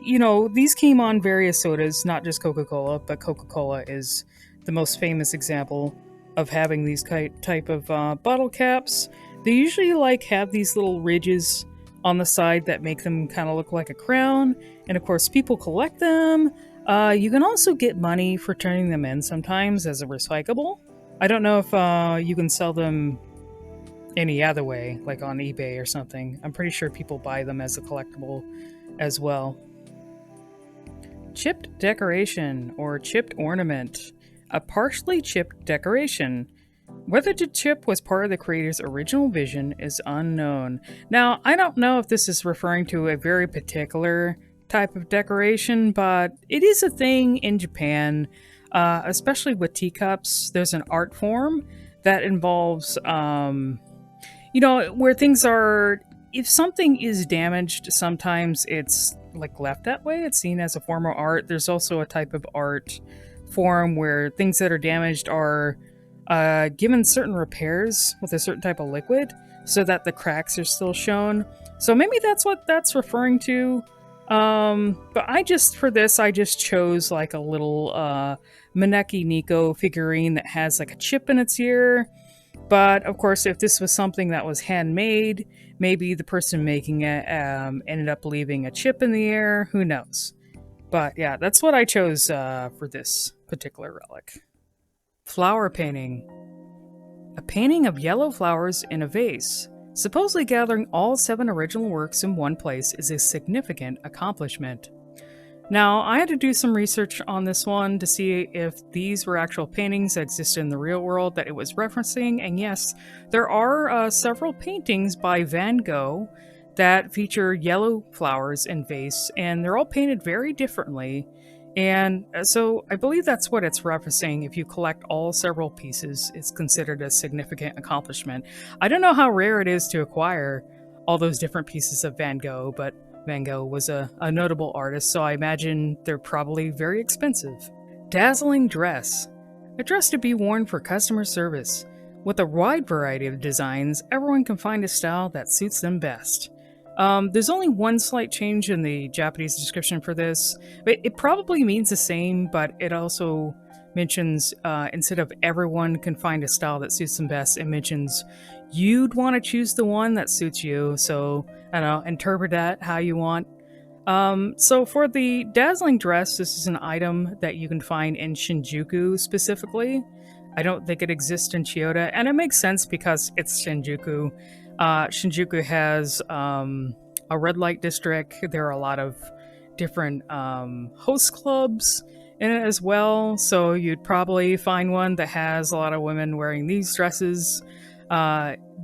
You know, these came on various sodas, not just Coca-Cola, but Coca-Cola is the most famous example of having these type of bottle caps. They usually have these little ridges on the side that make them kind of look like a crown, and of course people collect them. You can also get money for turning them in sometimes as a recyclable. I don't know if you can sell them any other way, like on eBay or something. I'm pretty sure people buy them as a collectible as well. Chipped decoration or chipped ornament. A partially chipped decoration. Whether the chip was part of the creator's original vision is unknown. Now, I don't know if this is referring to a very particular type of decoration, but it is a thing in Japan, especially with teacups. There's an art form that involves, where things are, if something is damaged, sometimes it's left that way. It's seen as a form of art. There's also a type of art form where things that are damaged are given certain repairs with a certain type of liquid so that the cracks are still shown. So maybe that's what that's referring to. But for this, I just chose like a little Maneki Nico figurine that has like a chip in its ear. But of course, if this was something that was handmade, maybe the person making it ended up leaving a chip in the air. Who knows? But yeah, that's what I chose for this particular relic. Flower painting. A painting of yellow flowers in a vase. Supposedly gathering all 7 original works in one place is a significant accomplishment. Now, I had to do some research on this one to see if these were actual paintings that exist in the real world that it was referencing, and yes, there are several paintings by Van Gogh that feature yellow flowers in vase, and they're all painted very differently. And so I believe that's what it's referencing. If you collect all several pieces, it's considered a significant accomplishment. I don't know how rare it is to acquire all those different pieces of Van Gogh, but Van Gogh was a notable artist, so I imagine they're probably very expensive. Dazzling Dress. A dress to be worn for customer service. With a wide variety of designs, everyone can find a style that suits them best. There's only one slight change in the Japanese description for this. It probably means the same, but it also mentions, instead of everyone can find a style that suits them best, it mentions you'd want to choose the one that suits you. So, I don't know, interpret that how you want. So for the Dazzling Dress, this is an item that you can find in Shinjuku specifically. I don't think it exists in Chiyoda, and it makes sense because it's Shinjuku. Shinjuku has a red light district. There are a lot of different host clubs in it as well, so you'd probably find one that has a lot of women wearing these dresses.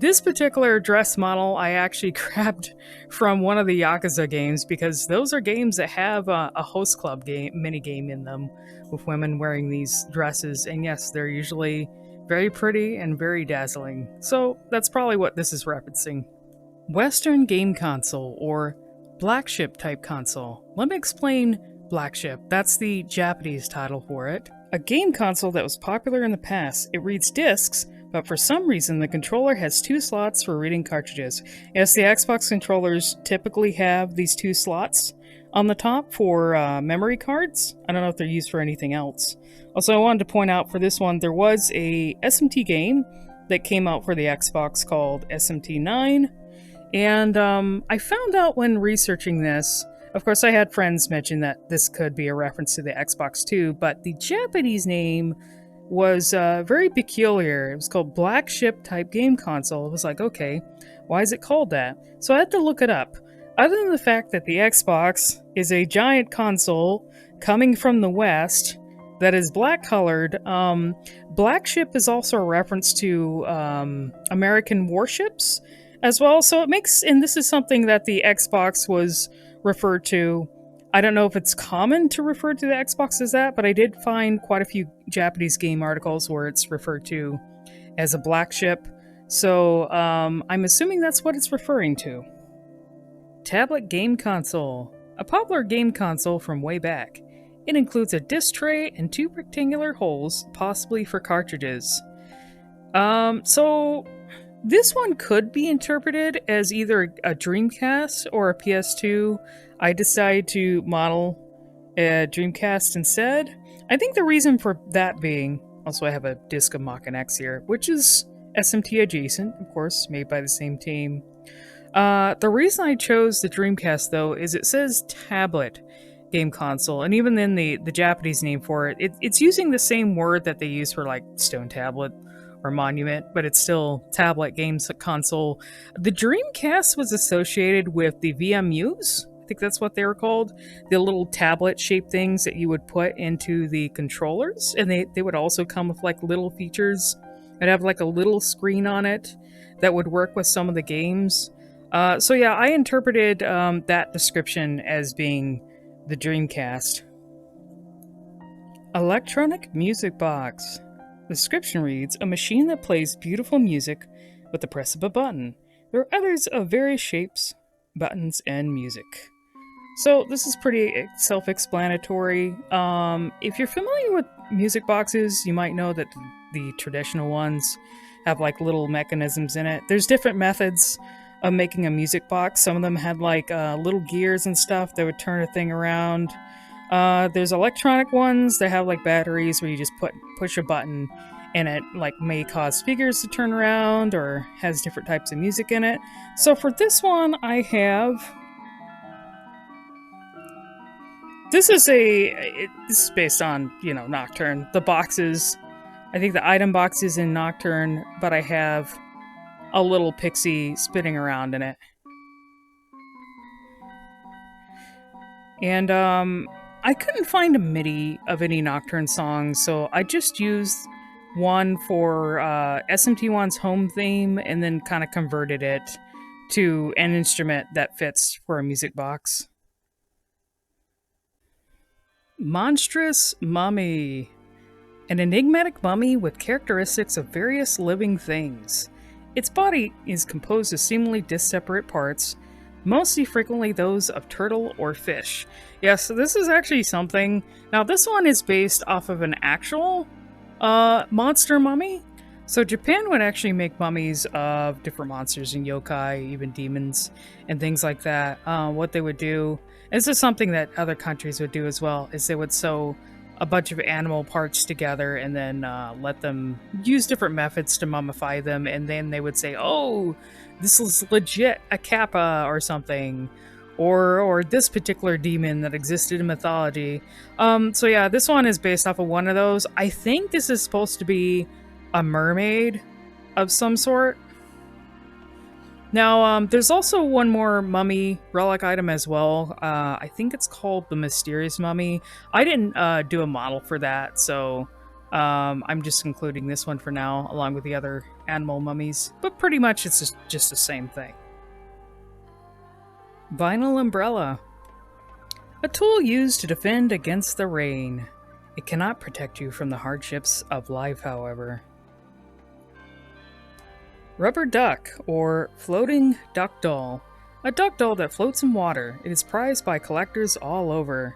This particular dress model I actually grabbed from one of the Yakuza games because those are games that have a host club mini game in them with women wearing these dresses, and yes, they're usually very pretty and very dazzling. So that's probably what this is referencing. Western Game Console, or Black Ship type console. Let me explain Black Ship. That's the Japanese title for it. A game console that was popular in the past. It reads discs, but for some reason the controller has 2 slots for reading cartridges. Yes, the Xbox controllers typically have these 2 slots on the top for memory cards. I don't know if they're used for anything else. Also, I wanted to point out for this one, there was a SMT game that came out for the Xbox called SMT9, and I found out when researching this, of course I had friends mention that this could be a reference to the Xbox too, but the Japanese name was very peculiar. It was called Black Ship type game console. It was like, okay, why is it called that? So I had to look it up. Other than the fact that the Xbox is a giant console coming from the West that is black colored, Black Ship is also a reference to American warships as well. So it makes, and this is something that the Xbox was referred to. I don't know if it's common to refer to the Xbox as that, but I did find quite a few Japanese game articles where it's referred to as a black ship. So I'm assuming that's what it's referring to. Tablet game console. A popular game console from way back. It includes a disc tray and 2 rectangular holes, possibly for cartridges. So this one could be interpreted as either a Dreamcast or a PS2. I decided to model a Dreamcast instead. I think the reason for that being, also I have a disc of Mach X here, which is SMT adjacent, of course, made by the same team. The reason I chose the Dreamcast, though, is it says tablet game console, and even then the Japanese name for it, it's using the same word that they use for like Stone Tablet or Monument, but it's still tablet games console. The Dreamcast was associated with the VMUs. I think that's what they were called. The little tablet-shaped things that you would put into the controllers, and they would also come with like little features. I'd have like a little screen on it that would work with some of the games. So yeah, I interpreted that description as being the Dreamcast. Electronic music box. The description reads, a machine that plays beautiful music with the press of a button. There are others of various shapes, buttons, and music. So this is pretty self-explanatory. If you're familiar with music boxes, you might know that the traditional ones have like little mechanisms in it. There's different methods of making a music box. Some of them had like little gears and stuff that would turn a thing around. There's electronic ones that have like batteries where you just push a button and it like may cause figures to turn around or has different types of music in it. So for this one, I have. This is based on, Nocturne. The boxes, I think the item box is in Nocturne, but I have a little pixie spinning around in it. And I couldn't find a MIDI of any Nocturne songs, so I just used one for SMT1's home theme and then kind of converted it to an instrument that fits for a music box. Monstrous Mummy. An enigmatic mummy with characteristics of various living things. Its body is composed of seemingly disseparate parts, mostly frequently those of turtle or fish. Yeah, so this is actually something. Now, this one is based off of an actual monster mummy. So Japan would actually make mummies of different monsters and yokai, even demons, and things like that. What they would do, and this is something that other countries would do as well, is they would sew a bunch of animal parts together and then let them use different methods to mummify them, and then they would say, oh, this is legit a kappa or something, or this particular demon that existed in mythology. So yeah, this one is based off of one of those. I think this is supposed to be a mermaid of some sort. Now, there's also one more mummy relic item as well. I think it's called the Mysterious Mummy. I didn't do a model for that, so I'm just including this one for now, along with the other animal mummies. But pretty much it's just the same thing. Vinyl Umbrella. A tool used to defend against the rain. It cannot protect you from the hardships of life, however. Rubber Duck, or Floating Duck Doll. A duck doll that floats in water. It is prized by collectors all over.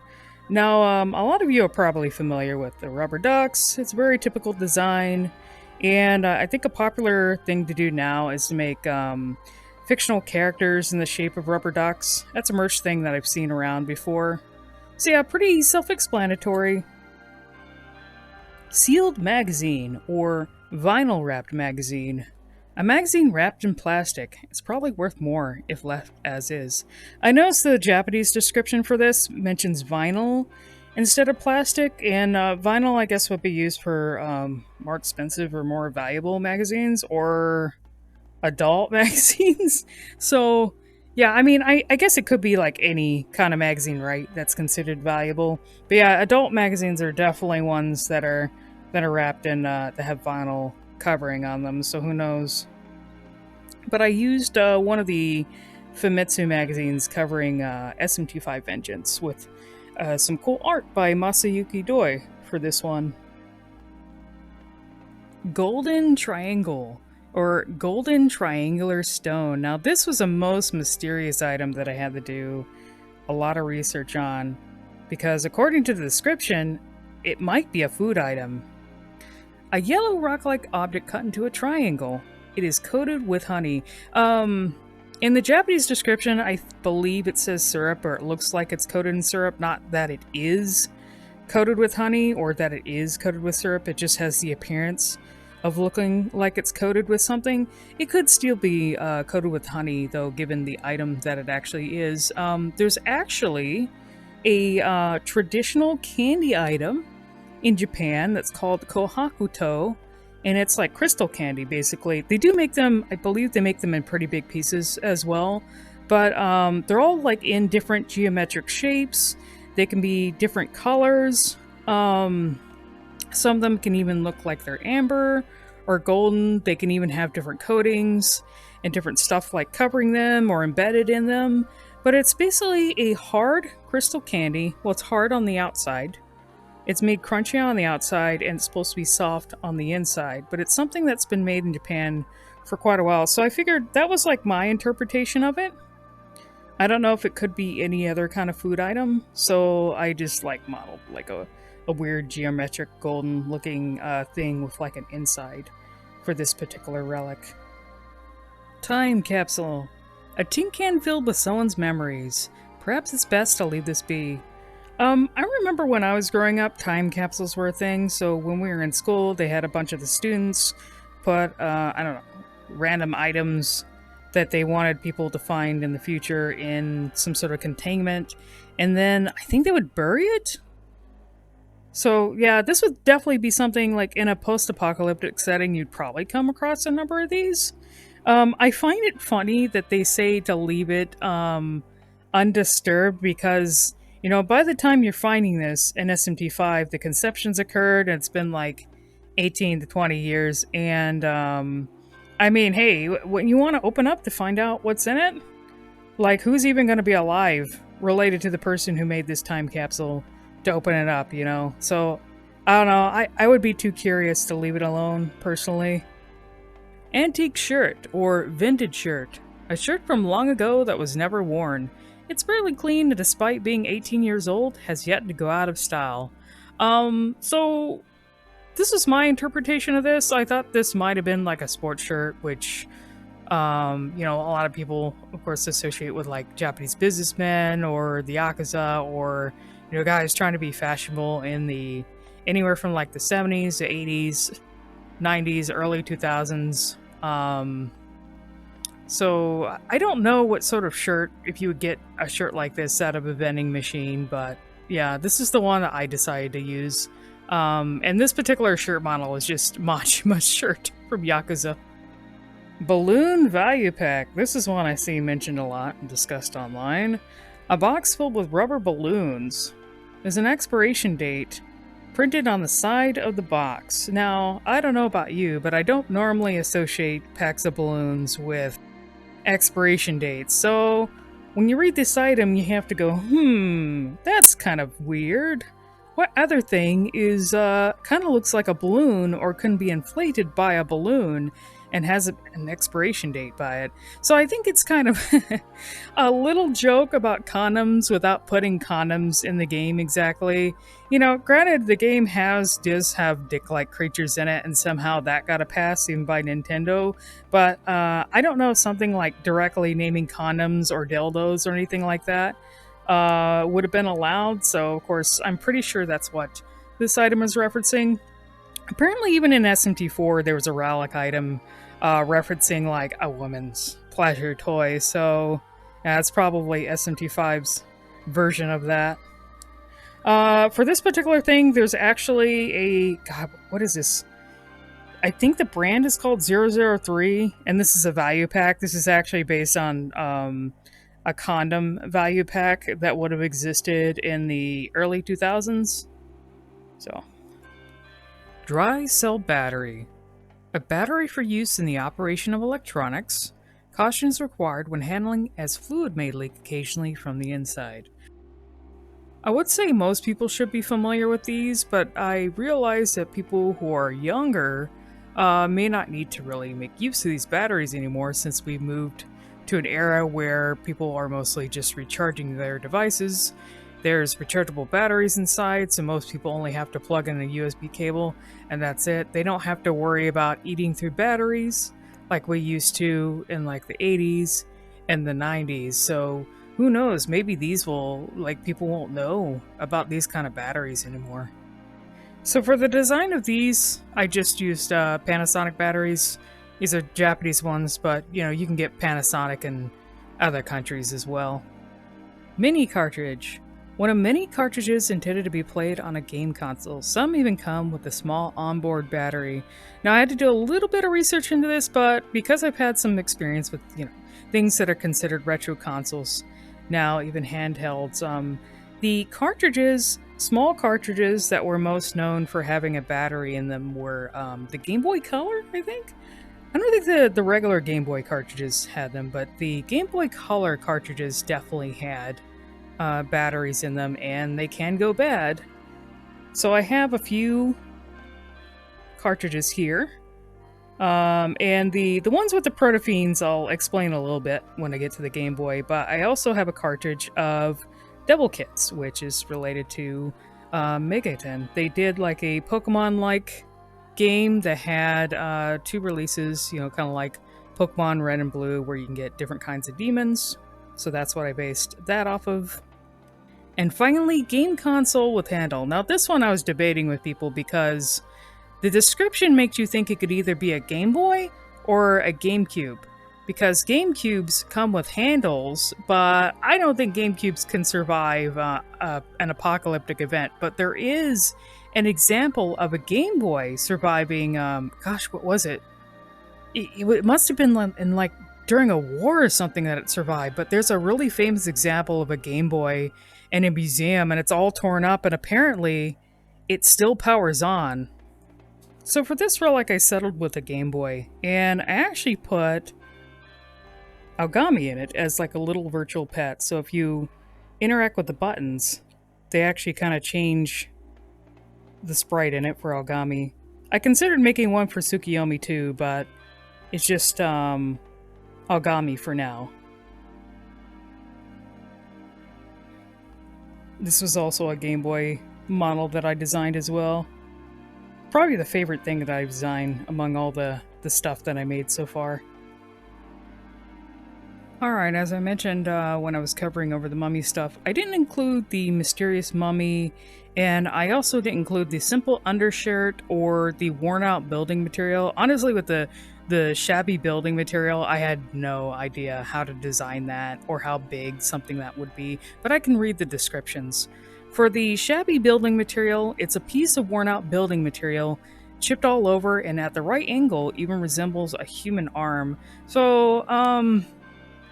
Now, a lot of you are probably familiar with the rubber ducks. It's a very typical design. And I think a popular thing to do now is to make fictional characters in the shape of rubber ducks. That's a merch thing that I've seen around before. So yeah, pretty self-explanatory. Sealed magazine, or vinyl wrapped magazine. A magazine wrapped in plastic. It's probably worth more if left as is. I noticed the Japanese description for this mentions vinyl instead of plastic, and vinyl, I guess, would be used for more expensive or more valuable magazines, or adult magazines. So, yeah, I mean, I guess it could be like any kind of magazine, right, that's considered valuable. But yeah, adult magazines are definitely ones that are wrapped in, that have vinyl covering on them, so who knows. But I used one of the Famitsu magazines covering SMTV Vengeance with some cool art by Masayuki Doi for this one. Golden Triangle, or Golden Triangular Stone. Now this was a most mysterious item that I had to do a lot of research on, because according to the description, it might be a food item. A yellow rock-like object cut into a triangle. It is coated with honey. In the Japanese description, I believe it says syrup, or it looks like it's coated in syrup. Not that it is coated with honey, or that it is coated with syrup. It just has the appearance of looking like it's coated with something. It could still be coated with honey, though, given the item that it actually is. There's actually a traditional candy item in Japan that's called kohakuto, and it's like crystal candy, basically. They do make them, I believe they make them in pretty big pieces as well, but they're all like in different geometric shapes. They can be different colors. Some of them can even look like they're amber or golden. They can even have different coatings and different stuff like covering them or embedded in them. But it's basically a hard crystal candy. Well, it's hard on the outside. It's made crunchy on the outside, and it's supposed to be soft on the inside. But it's something that's been made in Japan for quite a while. So I figured that was like my interpretation of it. I don't know if it could be any other kind of food item. So I just like modeled like a a weird geometric golden looking thing with like an inside for this particular relic. Time capsule. A tin can filled with someone's memories. Perhaps it's best to leave this be. I remember when I was growing up, time capsules were a thing. So when we were in school, they had a bunch of the students put, I don't know, random items that they wanted people to find in the future in some sort of containment. And then I think they would bury it. So yeah, this would definitely be something like in a post-apocalyptic setting, you'd probably come across a number of these. I find it funny that they say to leave it undisturbed because, you know, by the time you're finding this in SMT5, the conception's occurred and it's been like 18 to 20 years. And I mean, hey, when you want to open up to find out what's in it, like who's even going to be alive related to the person who made this time capsule to open it up, you know? So, I don't know, I would be too curious to leave it alone, personally. Antique shirt, or vintage shirt. A shirt from long ago that was never worn. It's fairly clean and despite being 18 years old, has yet to go out of style. So this is my interpretation of this. I thought this might have been like a sports shirt, which, you know, a lot of people, of course, associate with like Japanese businessmen or the Yakuza or, you know, guys trying to be fashionable in the anywhere from like the 70s to 80s, 90s, early 2000s. So I don't know what sort of shirt, if you would get a shirt like this out of a vending machine, but yeah, this is the one that I decided to use. And this particular shirt model is just Machima's shirt from Yakuza. Balloon Value Pack. This is one I see mentioned a lot and discussed online. A box filled with rubber balloons. There's an expiration date printed on the side of the box. Now, I don't know about you, but I don't normally associate packs of balloons with expiration dates. So, when you read this item, you have to go, that's kind of weird. What other thing is, kind of looks like a balloon or can be inflated by a balloon and has an expiration date by it. So I think it's kind of a little joke about condoms without putting condoms in the game exactly. You know, granted, the game does have dick-like creatures in it, and somehow that got a pass even by Nintendo. But I don't know if something like directly naming condoms or dildos or anything like that would have been allowed. So, of course, I'm pretty sure that's what this item is referencing. Apparently, even in SMT4, there was a relic item referencing like a woman's pleasure toy. So, yeah, it's probably SMT5's version of that. For this particular thing, there's actually a... God, what is this? I think the brand is called 003, and this is a value pack. This is actually based on a condom value pack that would have existed in the early 2000s. So... Dry cell battery. A battery for use in the operation of electronics. Caution is required when handling as fluid may leak occasionally from the inside. I would say most people should be familiar with these, but I realize that people who are younger may not need to really make use of these batteries anymore since we've moved to an era where people are mostly just recharging their devices. There's rechargeable batteries inside, so most people only have to plug in a USB cable, and that's it. They don't have to worry about eating through batteries like we used to in like the 80s and the 90s. So who knows, maybe these will, like, people won't know about these kind of batteries anymore. So for the design of these, I just used Panasonic batteries. These are Japanese ones, but you know, you can get Panasonic in other countries as well. Mini cartridge. One of many cartridges intended to be played on a game console. Some even come with a small onboard battery. Now I had to do a little bit of research into this, but because I've had some experience with, you know, things that are considered retro consoles, now even handhelds, the cartridges, small cartridges that were most known for having a battery in them were the Game Boy Color, I think? I don't think the regular Game Boy cartridges had them, but the Game Boy Color cartridges definitely had batteries in them, and they can go bad. So I have a few cartridges here. And the ones with the protophenes I'll explain a little bit when I get to the Game Boy, but I also have a cartridge of Devil Kits, which is related to Megaten. They did like a Pokemon-like game that had two releases, kind of like Pokemon Red and Blue, where you can get different kinds of demons. So that's what I based that off of. And finally, game console with handle. Now, this one I was debating with people because the description makes you think it could either be a Game Boy or a GameCube. Because GameCubes come with handles, but I don't think GameCubes can survive an apocalyptic event. But there is an example of a Game Boy surviving, gosh, what was it? It must have been in like during a war or something that it survived, but there's a really famous example of a Game Boy in a museum and it's all torn up and apparently it still powers on. So for this relic I settled with a Game Boy and I actually put Aogami in it as like a little virtual pet. So if you interact with the buttons, they actually kind of change the sprite in it for Aogami. I considered making one for Tsukiyomi too, but it's just Aogami for now. This was also a Game Boy model that I designed as well. Probably the favorite thing that I've designed among all the stuff that I made so far. Alright, as I mentioned when I was covering over the mummy stuff, I didn't include the mysterious mummy, and I also didn't include the simple undershirt or the worn out building material. Honestly, with the shabby building material, I had no idea how to design that or how big something that would be, but I can read the descriptions. For the shabby building material, it's a piece of worn out building material, chipped all over and at the right angle even resembles a human arm. So,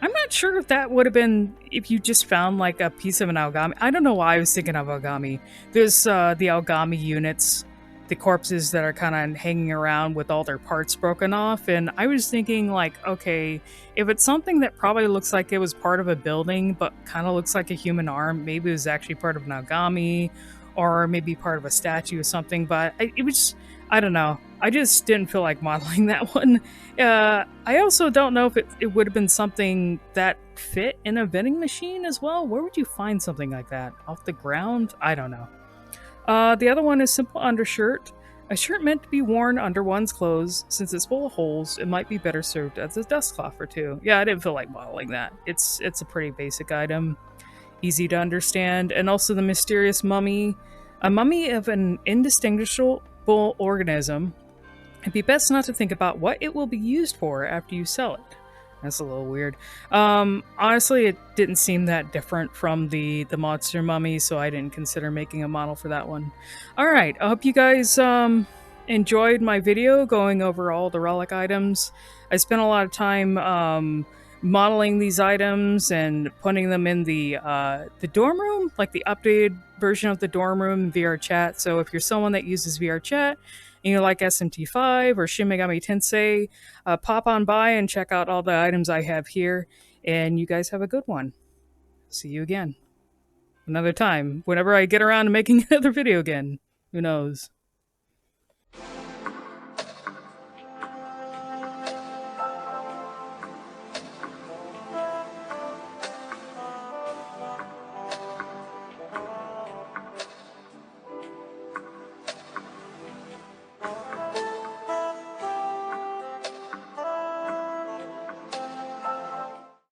I'm not sure if that would have been if you just found like a piece of an Aogami. I don't know why I was thinking of Aogami. There's the Aogami units, the corpses that are kind of hanging around with all their parts broken off, and I was thinking like, okay, if it's something that probably looks like it was part of a building but kind of looks like a human arm, maybe it was actually part of an Aogami, or maybe part of a statue or something. But it was, I don't know. I just didn't feel like modeling that one. I also don't know if it would have been something that fit in a vending machine as well. Where would you find something like that? Off the ground? I don't know. The other one is simple undershirt. A shirt meant to be worn under one's clothes. Since it's full of holes, it might be better served as a dust cloth or two. Yeah, I didn't feel like modeling that. It's a pretty basic item, easy to understand. And also the mysterious mummy. A mummy of an indistinguishable organism. It'd be best not to think about what it will be used for after you sell it. That's a little weird. Honestly, it didn't seem that different from the monster mummy, so I didn't consider making a model for that one. Alright, I hope you guys enjoyed my video going over all the relic items. I spent a lot of time modeling these items and putting them in the dorm room, like the updated version of the dorm room VR chat. So if you're someone that uses VR chat, and you like SMT5 or Shin Megami Tensei, pop on by and check out all the items I have here. And you guys have a good one. See you again. Another time. Whenever I get around to making another video again. Who knows?